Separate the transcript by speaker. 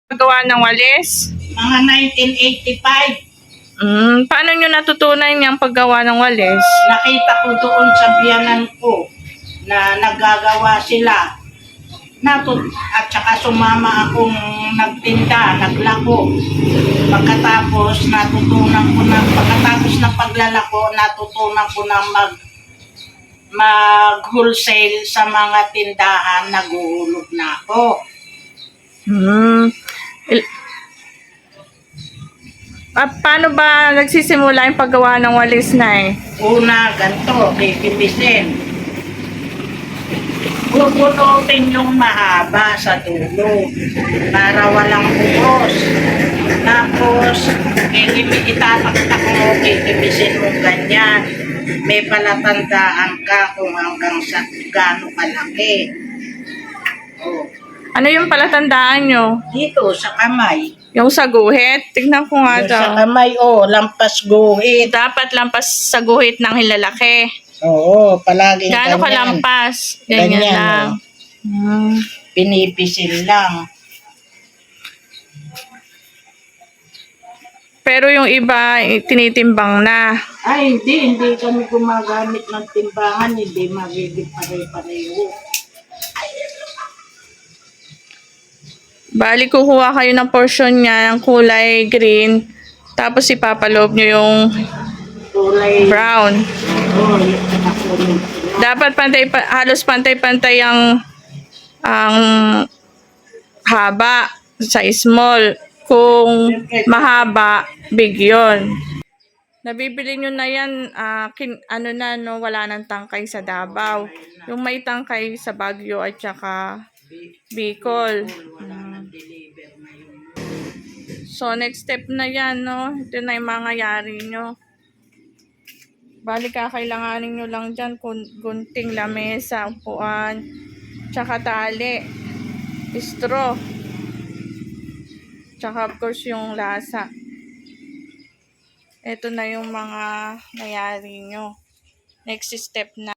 Speaker 1: Gawa ng walis?
Speaker 2: Mga 1985.
Speaker 1: Paano nyo natutunan yung paggawa ng walis?
Speaker 2: Nakita ko doon sa biyanan ko na naggagawa sila. At saka sumama akong nagtinda, naglako. Pagkatapos ng paglalako, natutunan ko na mag-wholesale sa mga tindahan, naguhulog na ako.
Speaker 1: Paano ba nagsisimula yung paggawa ng walis, Nay?
Speaker 2: Una, ganito, kikibisin. Bubunutin yung mahaba sa dulo para walang buhos. Tapos, itataktak mo, kikibisin mo ganyan. May palatandaan ka kung hanggang sa gaano kalaki. Oh.
Speaker 1: Ano yung palatandaan nyo?
Speaker 2: Dito, sa kamay.
Speaker 1: Yung sa guhit? Tignan ko nga daw.
Speaker 2: Sa kamay, lampas guhit.
Speaker 1: Dapat lampas sa guhit ng hilalaki.
Speaker 2: Oo, palaging
Speaker 1: Gaano
Speaker 2: ganyan.
Speaker 1: kalampas? Ganyan lang.
Speaker 2: Pinipisil lang.
Speaker 1: Pero yung iba, tinitimbang na.
Speaker 2: Ay, hindi kami gumagamit ng timbangan, hindi magiging pare-pareho.
Speaker 1: Bali, kukuha kayo ng portion niya ng kulay green, tapos ipapaloob nyo yung
Speaker 2: Kulay
Speaker 1: brown.
Speaker 2: yung kanakunin.
Speaker 1: Dapat halos pantay-pantay ang haba sa small. Kung mahaba, big yun. Nabibili nyo na yan, wala nang tangkay sa Davao. Yung may tangkay sa Baguio at saka Bicol. So, next step na yan, no? Ito na yung mangyayari nyo. Bali, kakailanganin nyo lang dyan gunting, lamesa, upuan, tsaka tali, straw, tsaka of course yung lasa. Ito na yung mga nangyari nyo. Next step na.